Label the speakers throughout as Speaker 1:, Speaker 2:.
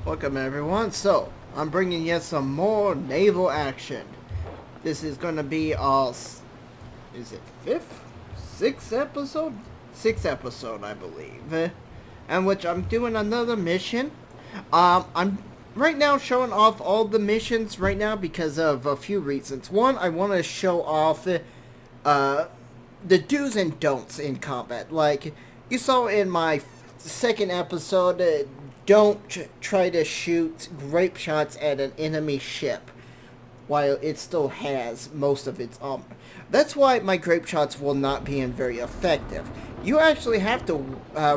Speaker 1: Welcome everyone. So, I'm bringing you some more naval action. This is going to be is it fifth? Sixth episode? Sixth episode, I believe. In which I'm doing another mission. I'm right now showing off all the missions right now because of a few reasons. One, I want to show off the do's and don'ts in combat. Like you saw in my second episode, don't try to shoot grape shots at an enemy ship while it still has most of its armor. That's why my grape shots will not be very effective. You actually have to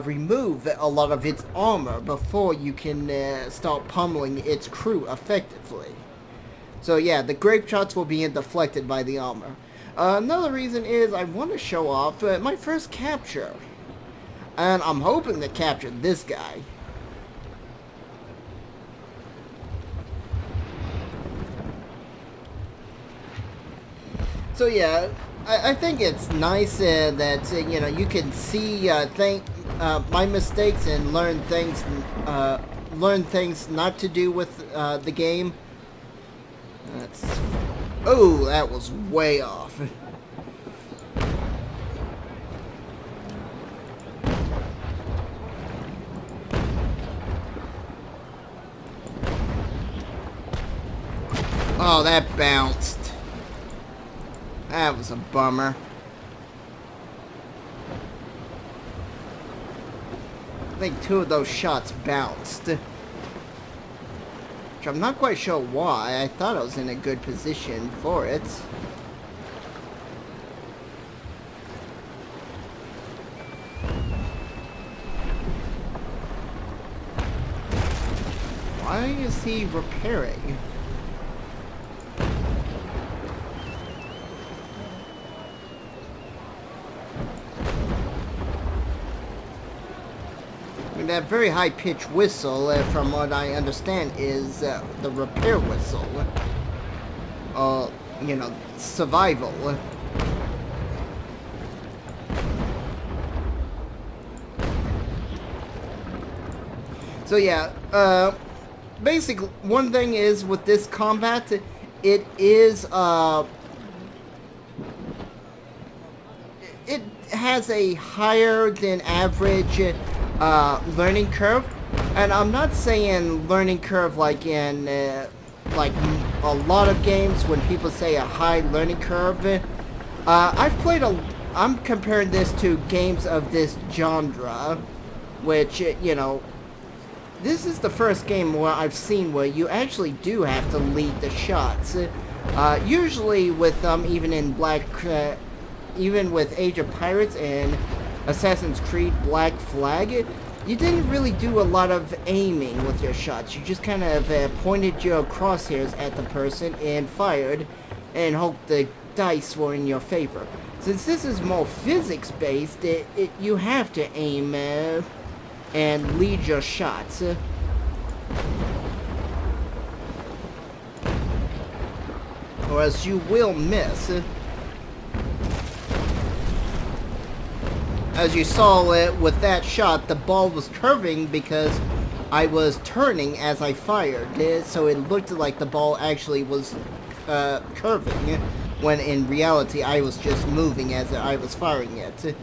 Speaker 1: remove a lot of its armor before you can start pummeling its crew effectively. So yeah, the grape shots will be deflected by the armor. Another reason is I want to show off my first capture. And I'm hoping to capture this guy. So yeah, I think it's nice that you know, you can see my mistakes and learn things not to do with the game. Oh, that was way off. Oh, that bounced. That was a bummer. I think two of those shots bounced. Which I'm not quite sure why. I thought I was in a good position for it. Why is he repairing? That very high-pitched whistle, from what I understand, is the repair whistle. You know, survival. So yeah, basically, one thing is with this combat, it is, it has a higher than average learning curve, and I'm not saying learning curve like in like a lot of games when people say a high learning curve. I'm comparing this to games of this genre, which you know, this is the first game where I've seen where you actually do have to lead the shots. Usually with even in even with Age of Pirates and Assassin's Creed Black Flag, you didn't really do a lot of aiming with your shots. You just kind of pointed your crosshairs at the person and fired and hoped the dice were in your favor. Since this is more physics-based, you have to aim and lead your shots. Or else you will miss. As you saw with that shot, the ball was curving because I was turning as I fired, so it looked like the ball actually was curving, when in reality I was just moving as I was firing it.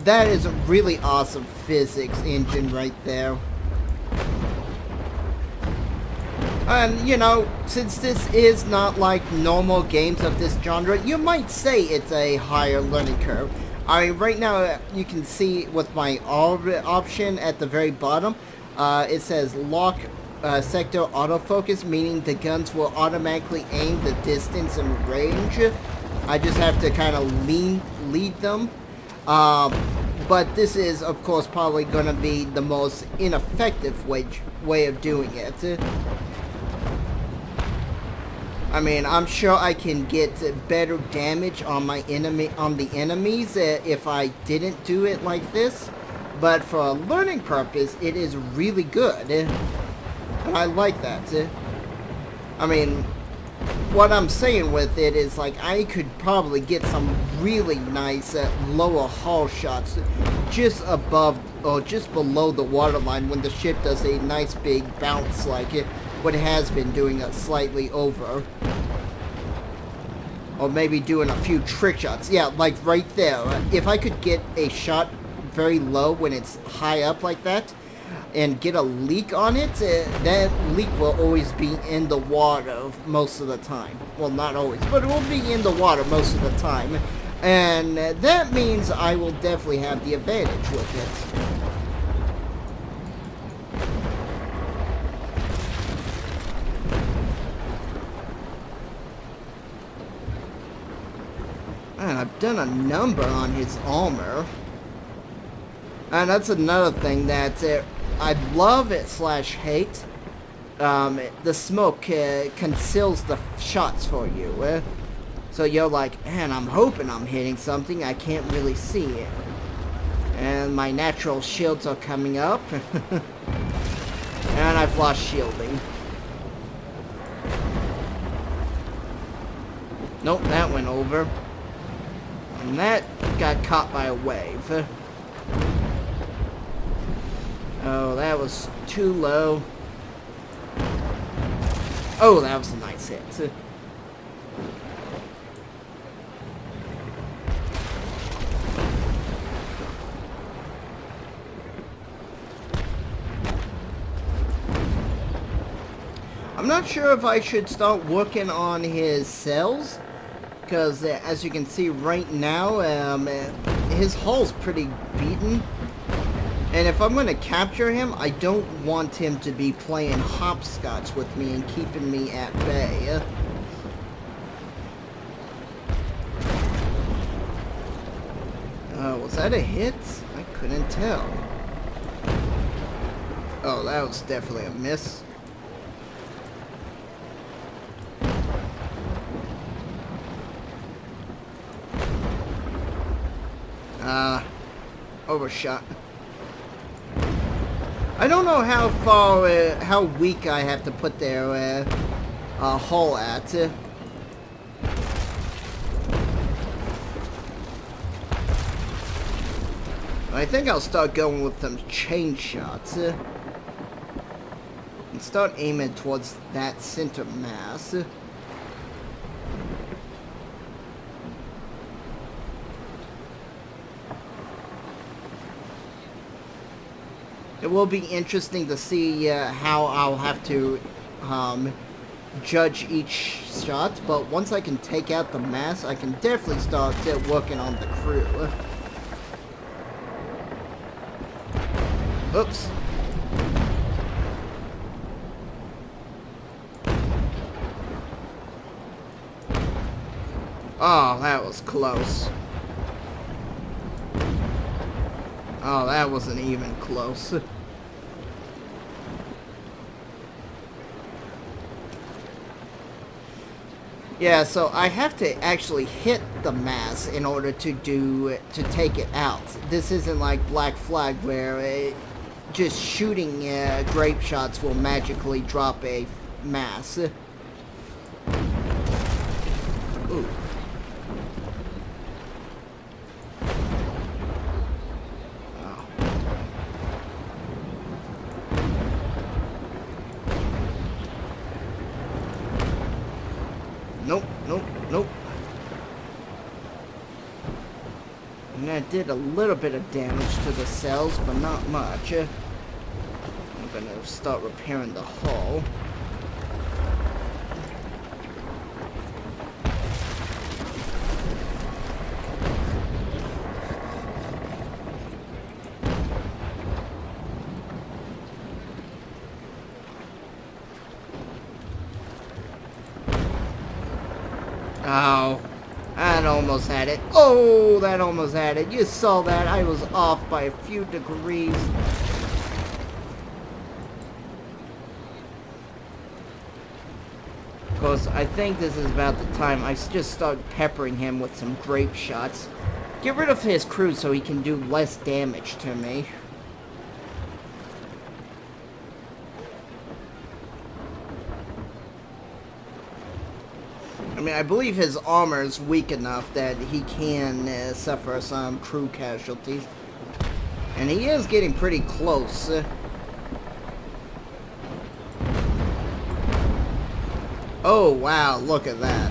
Speaker 1: That is a really awesome physics engine right there. And, you know, since this is not like normal games of this genre, you might say it's a higher learning curve. I mean, right now you can see with my option at the very bottom, it says lock sector autofocus, meaning the guns will automatically aim the distance and range. I just have to kind of lead them. But this is, of course, probably going to be the most ineffective way of doing it. I mean, I'm sure I can get better damage on the enemies if I didn't do it like this. But for a learning purpose, it is really good. I like that. I mean, what I'm saying with it is, like, I could probably get some really nice lower hull shots just above or just below the waterline when the ship does a nice big bounce like what it has been doing, slightly over. Or maybe doing a few trick shots. Yeah, like right there. If I could get a shot very low when it's high up like that, and get a leak on it, that leak will always be in the water most of the time. Well, not always, but it will be in the water most of the time. And that means I will definitely have the advantage with it. And I've done a number on his armor. And that's another thing that I love it / hate. The smoke conceals the shots for you. So you're like, man, I'm hoping I'm hitting something. I can't really see it. And my natural shields are coming up. And I've lost shielding. Nope, that went over. And that got caught by a wave. Oh, that was too low. Oh, that was a nice hit. I'm not sure if I should start working on his cells, because as you can see right now, his hull's pretty beaten. And if I'm going to capture him, I don't want him to be playing hopscotch with me and keeping me at bay. Was that a hit? I couldn't tell. Oh, that was definitely a miss. Overshot. I don't know how far, how weak I have to put their hull at. I think I'll start going with some chain shots. And start aiming towards that center mass. It will be interesting to see how I'll have to judge each shot, but once I can take out the mass, I can definitely start working on the crew. Oops. Oh, that was close. Oh, that wasn't even close. Yeah, so I have to actually hit the mass in order to take it out. This isn't like Black Flag where just shooting grape shots will magically drop a mass. Ooh. Nope, nope, nope. And that did a little bit of damage to the cells, but not much. I'm gonna start repairing the hull. Oh, that almost had it. Oh, that almost had it. You saw that. I was off by a few degrees. Of course, I think this is about the time I just start peppering him with some grape shots. Get rid of his crew so he can do less damage to me. mean, I believe his armor is weak enough that he can suffer some crew casualties. And he is getting pretty close. Oh, wow, look at that.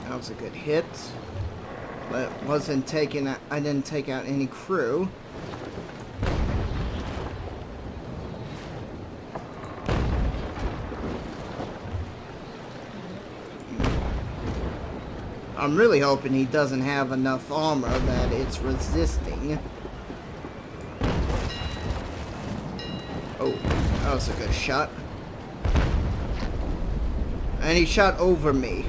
Speaker 1: That was a good hit. But wasn't taking out, I didn't take out any crew. I'm really hoping he doesn't have enough armor that it's resisting. Oh, that was a good shot. And he shot over me.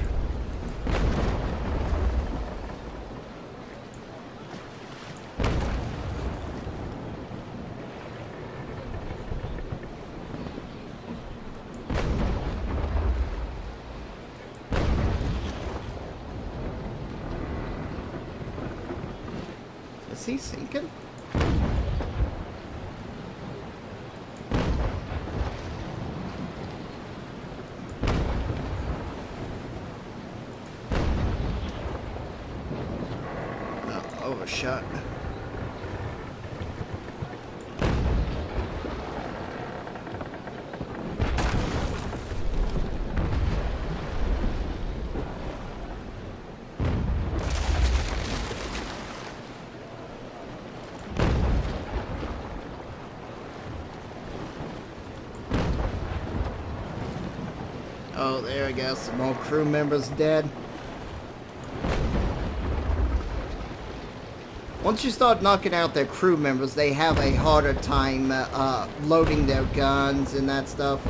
Speaker 1: Is he sinking? No, overshot. Oh, there we go. Some more crew members dead. Once you start knocking out their crew members, they have a harder time loading their guns and that stuff.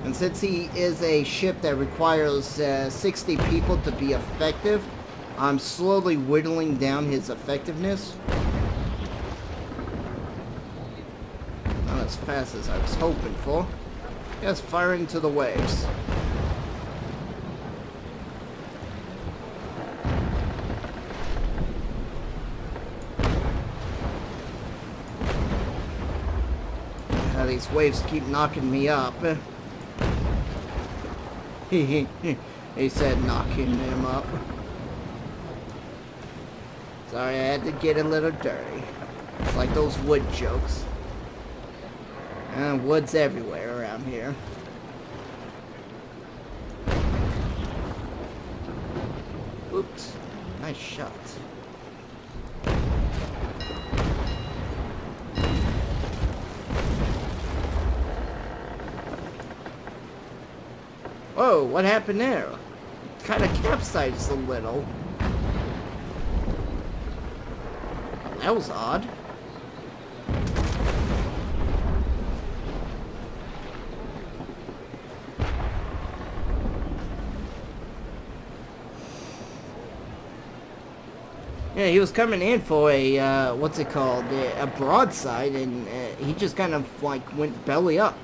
Speaker 1: And since he is a ship that requires 60 people to be effective, I'm slowly whittling down his effectiveness. Not as fast as I was hoping for. Just firing into the waves. These waves keep knocking me up. He said knocking him up. Sorry, I had to get a little dirty. It's like those wood jokes. And wood's everywhere around here. Oops. Nice shot. Whoa, what happened there? Kind of capsized a little. That was odd. Yeah, he was coming in for a, what's it called? A broadside, and he just kind of, like, went belly up.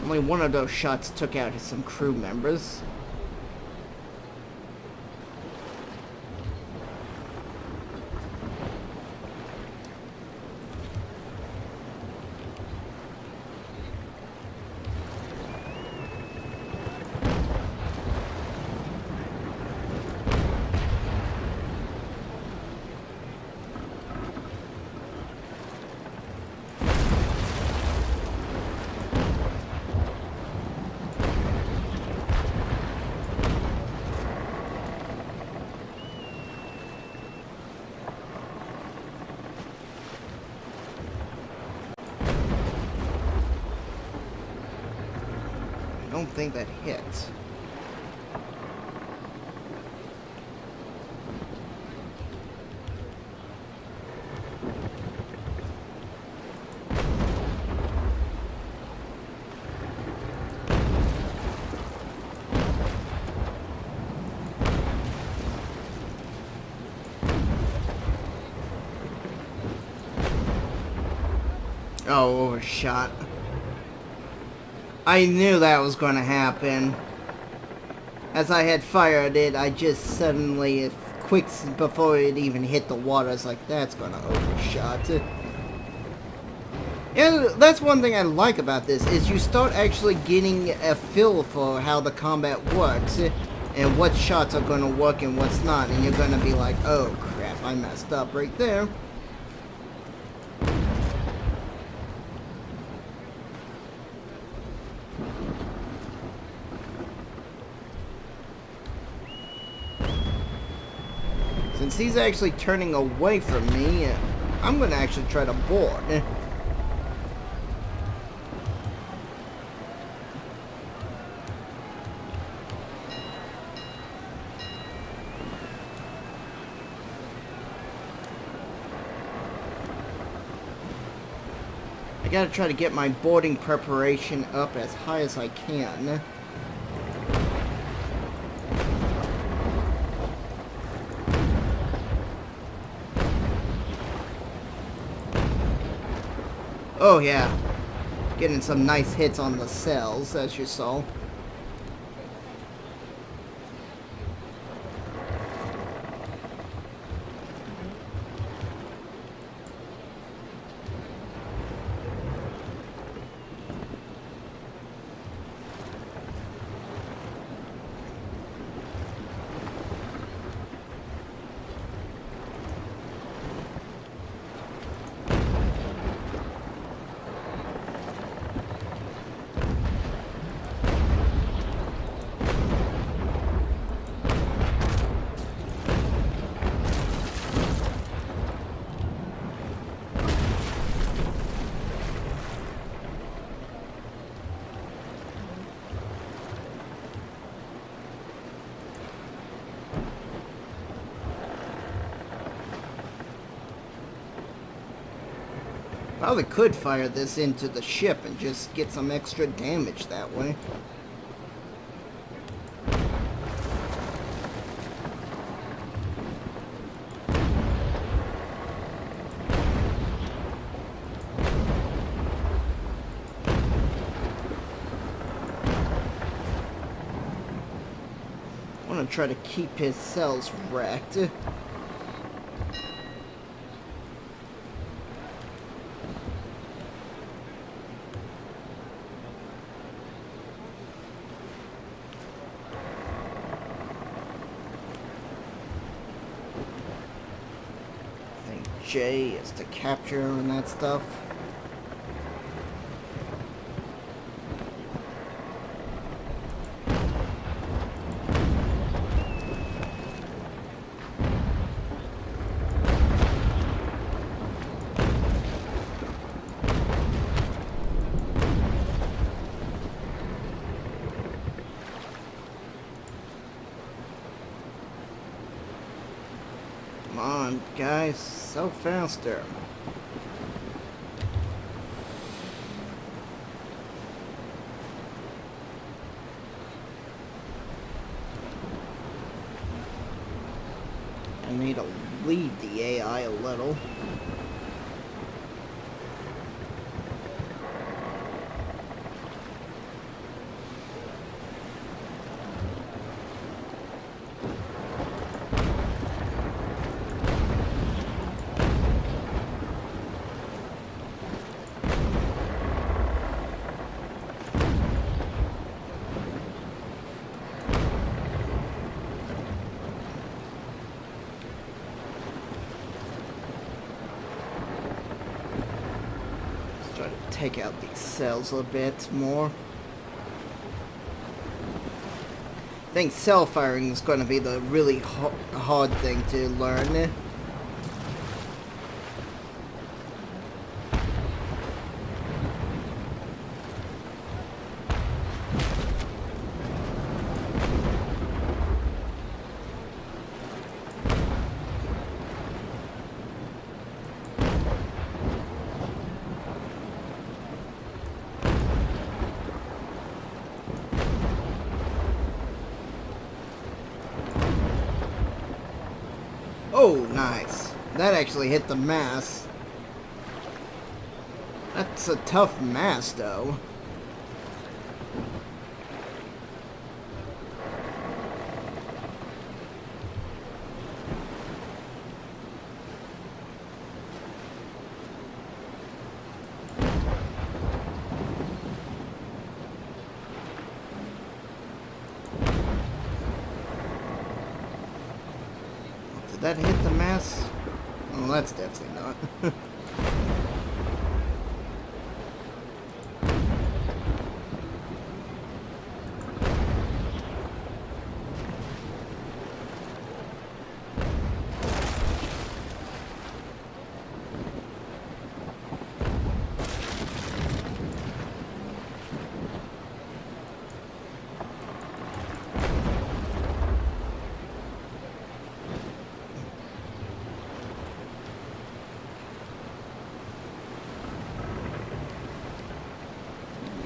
Speaker 1: Only one of those shots took out some crew members. I don't think that hit. Oh, overshot. I knew that was going to happen. As I had fired it, I just suddenly, quick before it even hit the water, I was like, that's going to overshot. And that's one thing I like about this, is you start actually getting a feel for how the combat works, and what shots are going to work and what's not, and you're going to be like, oh crap, I messed up right there. Since he's actually turning away from me, I'm going to actually try to board. I gotta try to get my boarding preparation up as high as I can. Oh yeah, getting some nice hits on the cells, as you saw. Probably could fire this into the ship and just get some extra damage that way. I want to try to keep his cells wrecked. J is to capture and that stuff. Come on, guys, so faster. I need to lead the AI a little. Take out these cells a bit more. I think cell firing is going to be the really hard thing to learn. Oh, nice. That actually hit the mast. That's a tough mass, though. Did that hit the mass? Oh, that's definitely not.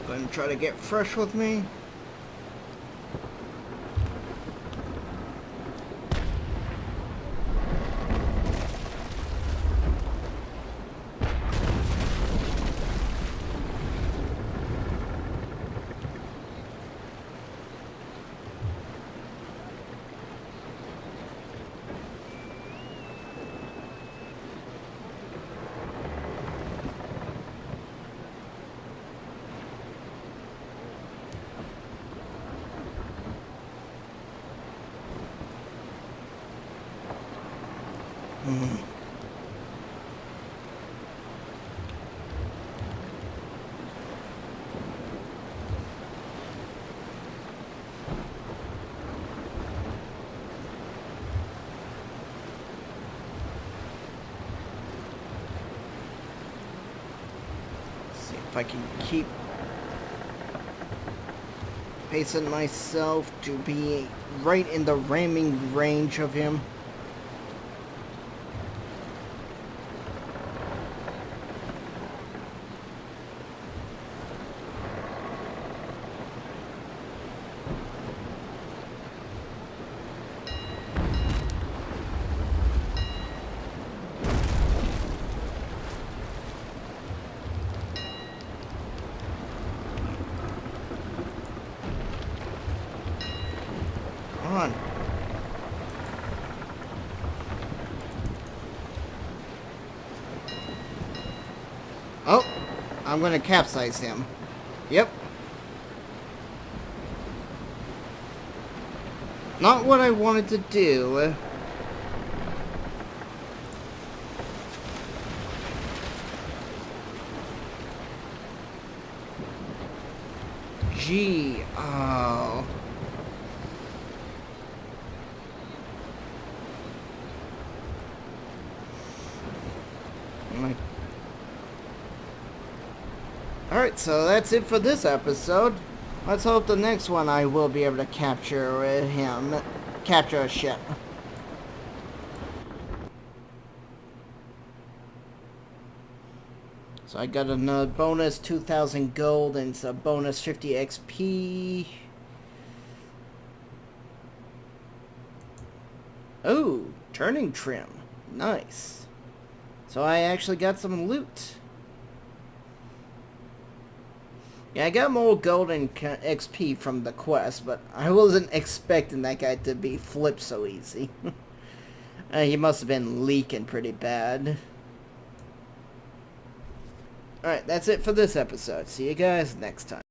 Speaker 1: Gonna try to get fresh with me. See if I can keep pacing myself to be right in the ramming range of him. Come on. Oh, I'm gonna capsize him. Yep. Not what I wanted to do. Gee, oh. Alright, so that's it for this episode. Let's hope the next one I will be able to capture capture a ship. So I got another bonus 2,000 gold and it's a bonus 50 XP. Oh, turning trim. Nice. So I actually got some loot. Yeah, I got more gold and XP from the quest, but I wasn't expecting that guy to be flipped so easy. He must have been leaking pretty bad. Alright, that's it for this episode. See you guys next time.